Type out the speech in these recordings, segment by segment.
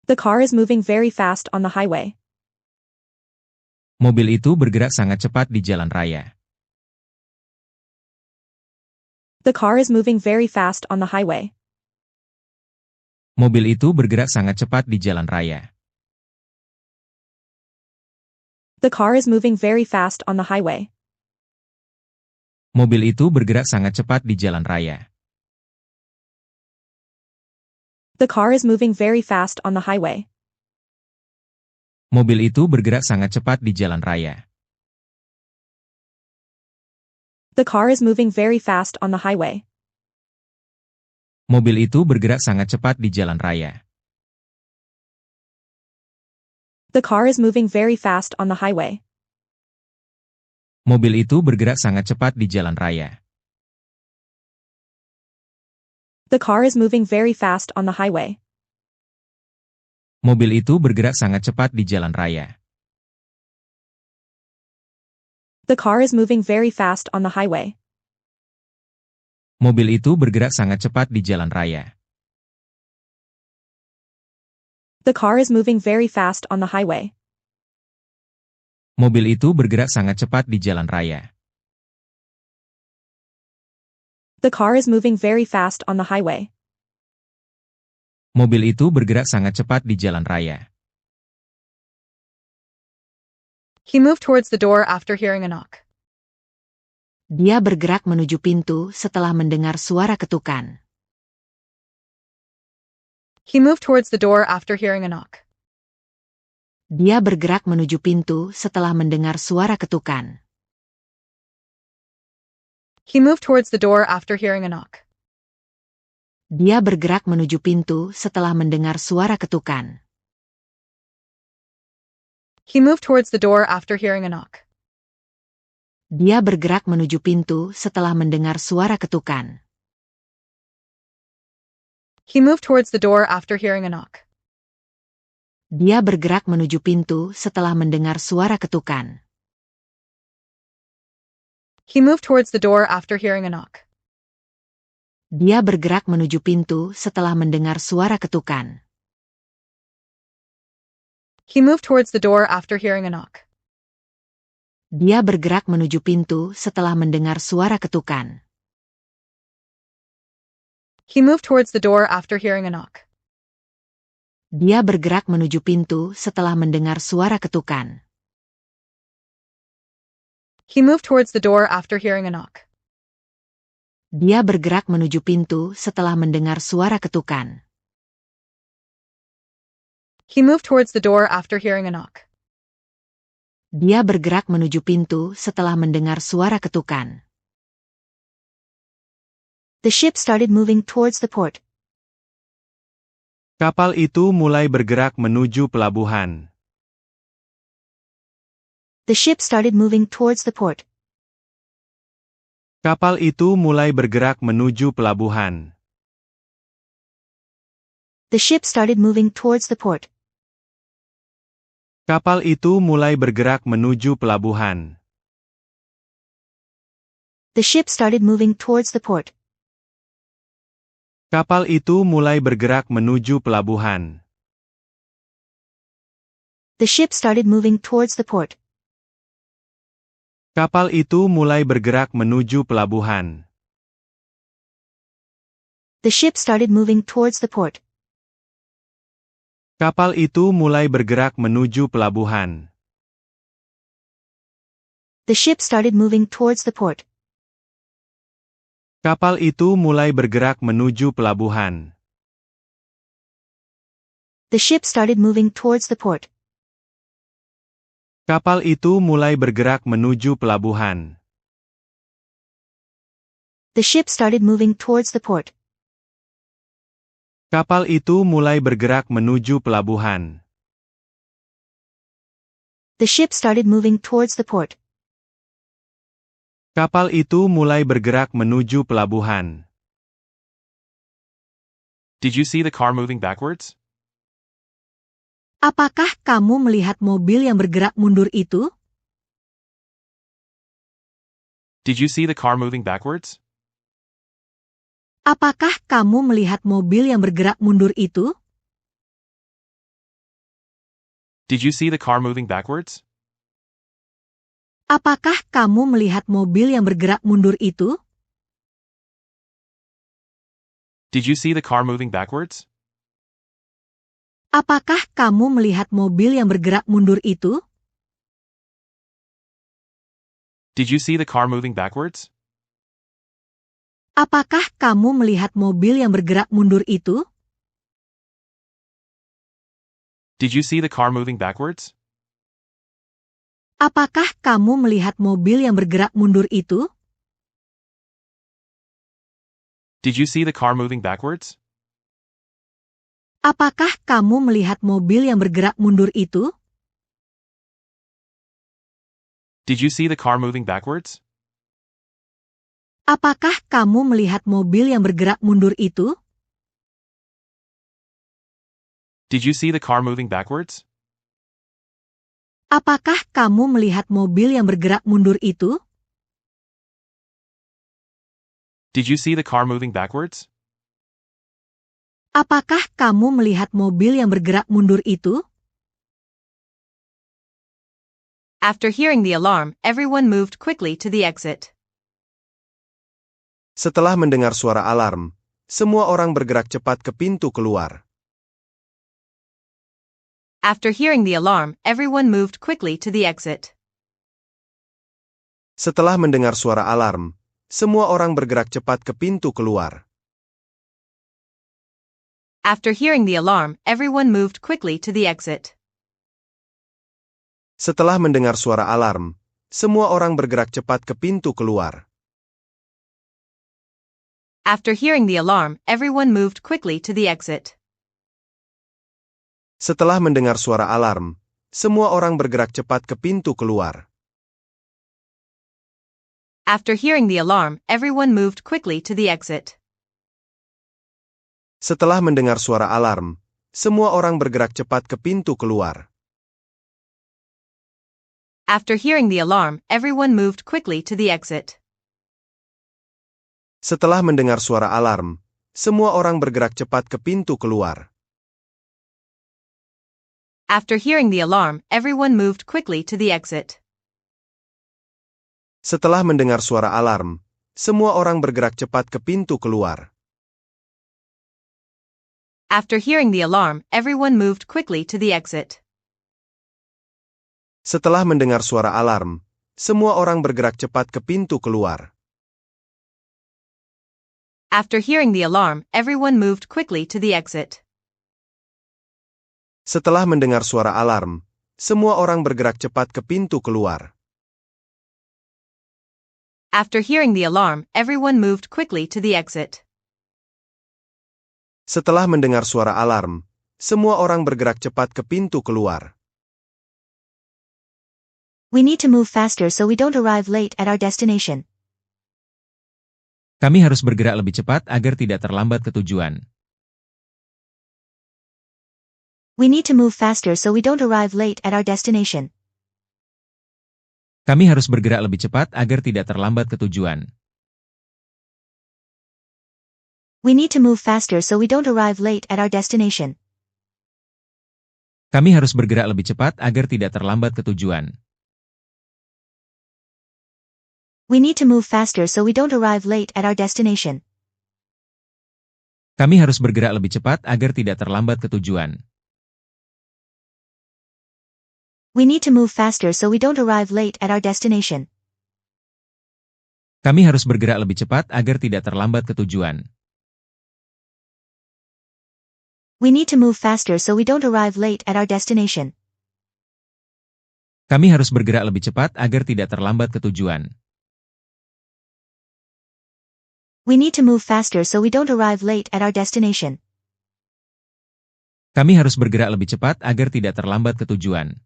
The car is moving very fast on the highway. Mobil itu bergerak sangat cepat di jalan raya. The car is moving very fast on the highway. Mobil itu bergerak sangat cepat di jalan raya. The car is moving very fast on the highway. Mobil itu bergerak sangat cepat di jalan raya. The car is moving very fast on the highway. Mobil itu bergerak sangat cepat di jalan raya. The car is moving very fast on the highway. Mobil itu bergerak sangat cepat di jalan raya. The car is moving very fast on the highway. Mobil itu bergerak sangat cepat di jalan raya. The car is moving very fast on the highway. Mobil itu bergerak sangat cepat di jalan raya. The car is moving very fast on the highway. Mobil itu bergerak sangat cepat di jalan raya. The car is moving very fast on the highway. Mobil itu bergerak sangat cepat di jalan raya. The car is moving very fast on the highway. Mobil itu bergerak sangat cepat di jalan raya. He moved towards the door after hearing a knock. Dia bergerak menuju pintu setelah mendengar suara ketukan. He moved towards the door after hearing a knock. Dia bergerak menuju pintu setelah mendengar suara ketukan. He moved towards the door after hearing a knock. Dia bergerak menuju pintu setelah mendengar suara ketukan. He moved towards the door after hearing a knock. Dia bergerak menuju pintu setelah mendengar suara ketukan. He moved towards the door after hearing a knock. Dia bergerak menuju pintu setelah mendengar suara ketukan. He moved towards the door after hearing a knock. Dia bergerak menuju pintu setelah mendengar suara ketukan. He moved towards the door after hearing a knock. Dia bergerak menuju pintu setelah mendengar suara ketukan. He moved towards the door after hearing a knock. Dia bergerak menuju pintu setelah mendengar suara ketukan. He moved towards the door after hearing a knock. Dia bergerak menuju pintu setelah mendengar suara ketukan. He moved towards the door after hearing a knock. Dia bergerak menuju pintu setelah mendengar suara ketukan. The ship started moving towards the port. Kapal itu mulai bergerak menuju pelabuhan. The ship started moving towards the port. Kapal itu mulai bergerak menuju pelabuhan. The ship started moving towards the port. Kapal itu mulai bergerak menuju pelabuhan. The ship started moving towards the port. Kapal itu mulai bergerak menuju pelabuhan. The ship started moving towards the port. Kapal itu mulai bergerak menuju pelabuhan. The ship started moving towards the port. Kapal itu mulai bergerak menuju pelabuhan. The ship started moving towards the port. Kapal itu mulai bergerak menuju pelabuhan. The ship started moving towards the port. Kapal itu mulai bergerak menuju pelabuhan. The ship started moving towards the port. Kapal itu mulai bergerak menuju pelabuhan. The ship started moving towards the port. Kapal itu mulai bergerak menuju pelabuhan. Did you see the car moving backwards? Apakah kamu melihat mobil yang bergerak mundur itu? Did you see the car moving backwards? Apakah kamu melihat mobil yang bergerak mundur itu? Did you see the car moving backwards? Apakah kamu melihat mobil yang bergerak mundur itu? Did you see the car moving backwards? Apakah kamu melihat mobil yang bergerak mundur itu? Did you see the car moving backwards? Apakah kamu melihat mobil yang bergerak mundur itu? Did you see the car moving backwards? Apakah kamu melihat mobil yang bergerak mundur itu? Did you see the car moving backwards? Apakah kamu melihat mobil yang bergerak mundur itu? Did you see the car moving backwards? Apakah kamu melihat mobil yang bergerak mundur itu? Did you see the car moving backwards? Apakah kamu melihat mobil yang bergerak mundur itu? Did you see the car moving backwards? Apakah kamu melihat mobil yang bergerak mundur itu? After hearing the alarm, everyone moved quickly to the exit. Setelah mendengar suara alarm, semua orang bergerak cepat ke pintu keluar. After hearing the alarm, everyone moved quickly to the exit. Setelah mendengar suara alarm, semua orang bergerak cepat ke pintu keluar. After hearing the alarm, everyone moved quickly to the exit. Setelah mendengar suara alarm, semua orang bergerak cepat ke pintu keluar. After hearing the alarm, everyone moved quickly to the exit. Setelah mendengar suara alarm, semua orang bergerak cepat ke pintu keluar. After hearing the alarm, everyone moved quickly to the exit. Setelah mendengar suara alarm, semua orang bergerak cepat ke pintu keluar. After hearing the alarm, everyone moved quickly to the exit. Setelah mendengar suara alarm, semua orang bergerak cepat ke pintu keluar. After hearing the alarm, everyone moved quickly to the exit. Setelah mendengar suara alarm, semua orang bergerak cepat ke pintu keluar. After hearing the alarm, everyone moved quickly to the exit. Setelah mendengar suara alarm, semua orang bergerak cepat ke pintu keluar. After hearing the alarm, everyone moved quickly to the exit. Setelah mendengar suara alarm, semua orang bergerak cepat ke pintu keluar. After hearing the alarm, everyone moved quickly to the exit. Setelah mendengar suara alarm, semua orang bergerak cepat ke pintu keluar. We need to move faster so we don't arrive late at our destination. Kami harus bergerak lebih cepat agar tidak terlambat ke tujuan. We need to move faster so we don't arrive late at our destination. Kami harus bergerak lebih cepat agar tidak terlambat ke tujuan. We need to move faster so we don't arrive late at our destination. Kami harus bergerak lebih cepat agar tidak terlambat ke tujuan. We need to move faster so we don't arrive late at our destination. Kami harus bergerak lebih cepat agar tidak terlambat ke tujuan. We need to move faster so we don't arrive late at our destination. Kami harus bergerak lebih cepat agar tidak terlambat ke tujuan. We need to move faster so we don't arrive late at our destination. Kami harus bergerak lebih cepat agar tidak terlambat ke tujuan. We need to move faster so we don't arrive late at our destination. Kami harus bergerak lebih cepat agar tidak terlambat ke tujuan.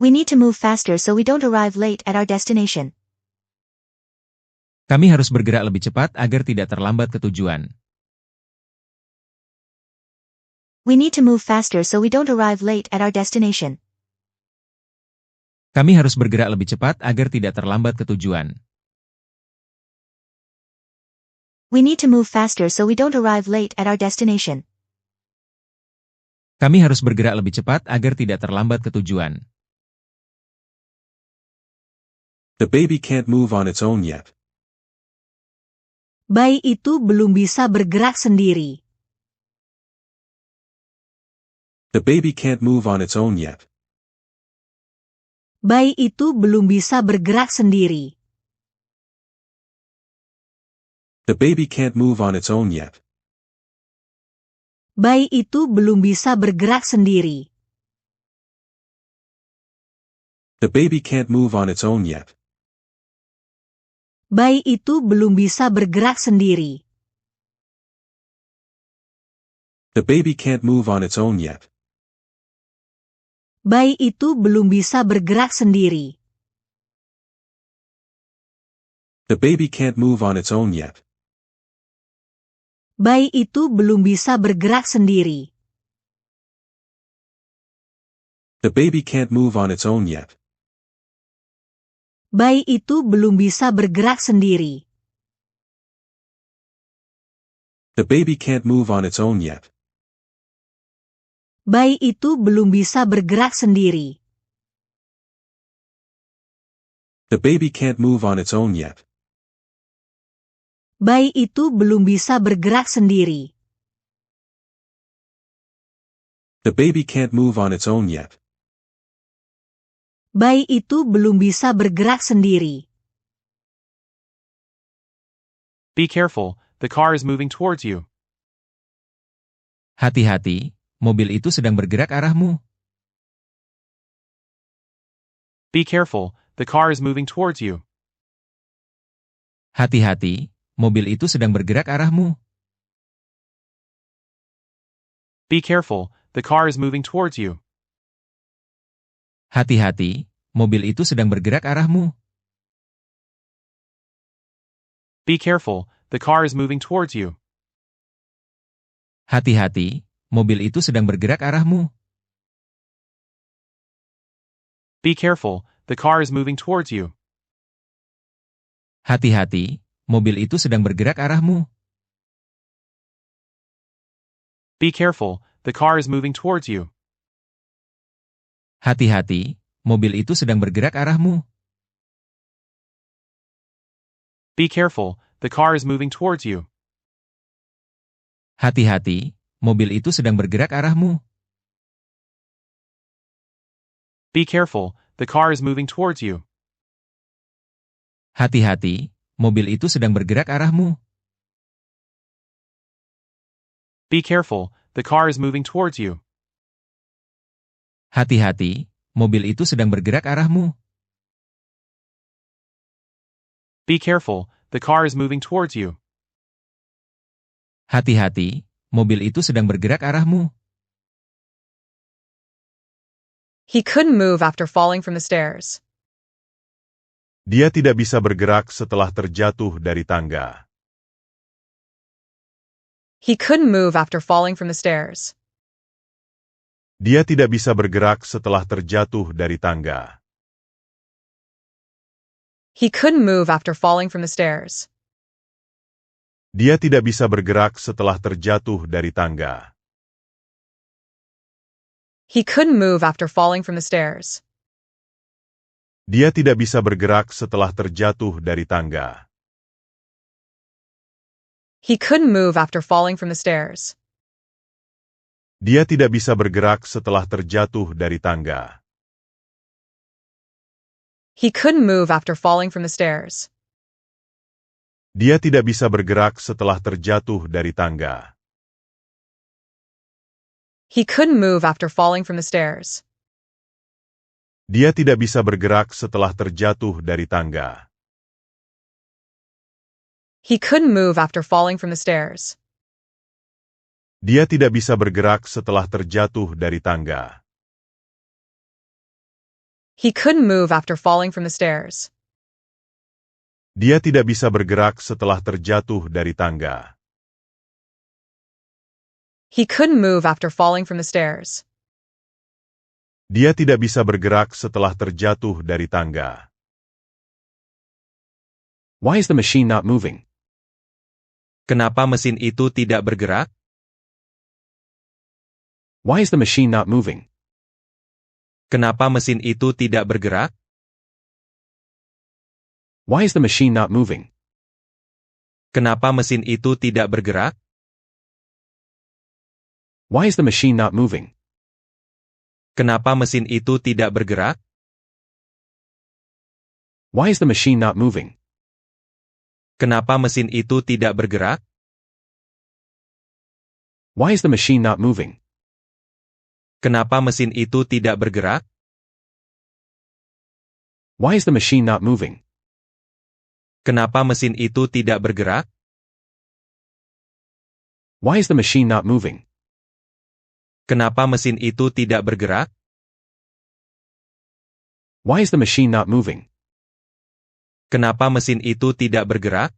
We need to move faster so we don't arrive late at our destination. Kami harus bergerak lebih cepat agar tidak terlambat ke tujuan. We need to move faster so we don't arrive late at our destination. Kami harus bergerak lebih cepat agar tidak terlambat ke tujuan. We need to move faster so we don't arrive late at our destination. Kami harus bergerak lebih cepat agar tidak terlambat ke tujuan. The baby can't move on its own yet. Bayi itu belum bisa bergerak sendiri. The baby can't move on its own yet. Bayi itu belum bisa bergerak sendiri. The baby can't move on its own yet. Bayi itu belum bisa bergerak sendiri. The baby can't move on its own yet. Bayi itu belum bisa bergerak sendiri. The baby can't move on its own yet. Bayi itu belum bisa bergerak sendiri. The baby can't move on its own yet. Bayi itu belum bisa bergerak sendiri. The baby can't move on its own yet. Bayi itu belum bisa bergerak sendiri. The baby can't move on its own yet. Bayi itu belum bisa bergerak sendiri. The baby can't move on its own yet. Bayi itu belum bisa bergerak sendiri. The baby can't move on its own yet. Bayi itu belum bisa bergerak sendiri. Be careful, the car is moving towards you. Hati-hati, mobil itu sedang bergerak arahmu. Be careful, the car is moving towards you. Hati-hati, mobil itu sedang bergerak arahmu. Be careful, the car is moving towards you. Hati-hati, mobil itu sedang bergerak arahmu. Be careful, the car is moving towards you. Hati-hati, mobil itu sedang bergerak arahmu. Be careful, the car is moving towards you. Hati-hati, mobil itu sedang bergerak arahmu. Be careful, the car is moving towards you. Hati-hati, mobil itu sedang bergerak arahmu. Be careful, the car is moving towards you. Hati-hati, mobil itu sedang bergerak arahmu. Be careful, the car is moving towards you. Hati-hati, mobil itu sedang bergerak arahmu. Be careful, the car is moving towards you. Hati-hati, mobil itu sedang bergerak arahmu. Be careful, the car is moving towards you. Hati-hati, mobil itu sedang bergerak arahmu. He couldn't move after falling from the stairs. Dia tidak bisa bergerak setelah terjatuh dari tangga. He couldn't move after falling from the stairs. Dia tidak bisa bergerak setelah terjatuh dari tangga. He couldn't move after falling from the stairs. Dia tidak bisa bergerak setelah terjatuh dari tangga. He couldn't move after falling from the stairs. Dia tidak bisa bergerak setelah terjatuh dari tangga. He couldn't move after falling from the stairs. Dia tidak bisa bergerak setelah terjatuh dari tangga. He couldn't move after falling from the stairs. Dia tidak bisa bergerak setelah terjatuh dari tangga. He couldn't move after falling from the stairs. Dia tidak bisa bergerak setelah terjatuh dari tangga. He couldn't move after falling from the stairs. Dia tidak bisa bergerak setelah terjatuh dari tangga. He couldn't move after falling from the stairs. Dia tidak bisa bergerak setelah terjatuh dari tangga. He couldn't move after falling from the stairs. Dia tidak bisa bergerak setelah terjatuh dari tangga. Why is the machine not moving? Kenapa mesin itu tidak bergerak? Why is the machine not moving? Kenapa mesin itu tidak bergerak? Why is the machine not moving? Kenapa mesin itu tidak bergerak? Why is the machine not moving? Kenapa mesin itu tidak bergerak? Why is the machine not moving? Kenapa mesin itu tidak bergerak? Why is the machine not moving? Kenapa mesin itu tidak bergerak? Why is the machine not moving? Kenapa mesin itu tidak bergerak? Why is the machine not moving? Kenapa mesin itu tidak bergerak? Why is the machine not moving? Kenapa mesin itu tidak bergerak?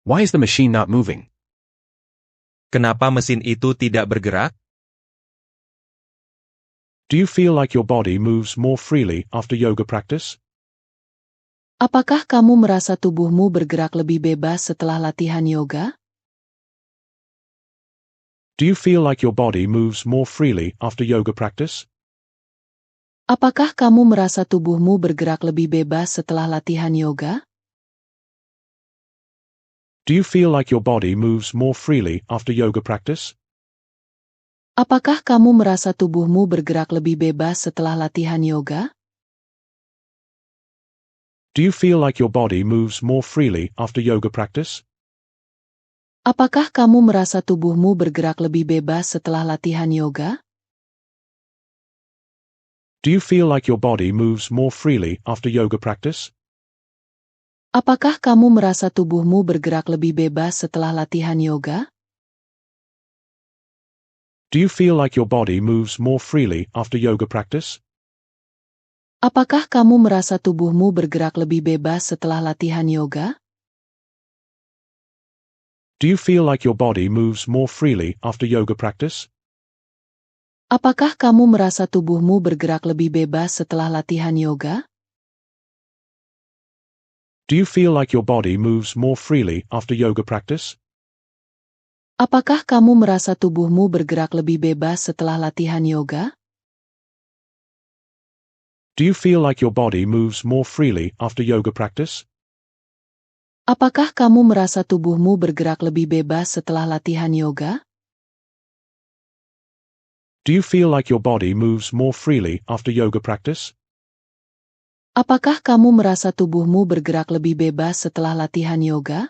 Why is the machine not moving? Kenapa mesin itu tidak bergerak? Do you feel like your body moves more freely after yoga practice? Apakah kamu merasa tubuhmu bergerak lebih bebas setelah latihan yoga? Do you feel like your body moves more freely after yoga practice? Apakah kamu merasa tubuhmu bergerak lebih bebas setelah latihan yoga? Do you feel like your body moves more freely after yoga practice? Apakah kamu merasa tubuhmu bergerak lebih bebas setelah latihan yoga? Do you feel like your body moves more freely after yoga practice? Apakah kamu merasa tubuhmu bergerak lebih bebas setelah latihan yoga? Do you feel like your body moves more freely after yoga practice? Apakah kamu merasa tubuhmu bergerak lebih bebas setelah latihan yoga? Do you feel like your body moves more freely after yoga practice? Apakah kamu merasa tubuhmu bergerak lebih bebas setelah latihan yoga? Do you feel like your body moves more freely after yoga practice? Apakah kamu merasa tubuhmu bergerak lebih bebas setelah latihan yoga? Do you feel like your body moves more freely after yoga practice? Apakah kamu merasa tubuhmu bergerak lebih bebas setelah latihan yoga? Do you feel like your body moves more freely after yoga practice? Apakah kamu merasa tubuhmu bergerak lebih bebas setelah latihan yoga? Do you feel like your body moves more freely after yoga practice? Apakah kamu merasa tubuhmu bergerak lebih bebas setelah latihan yoga?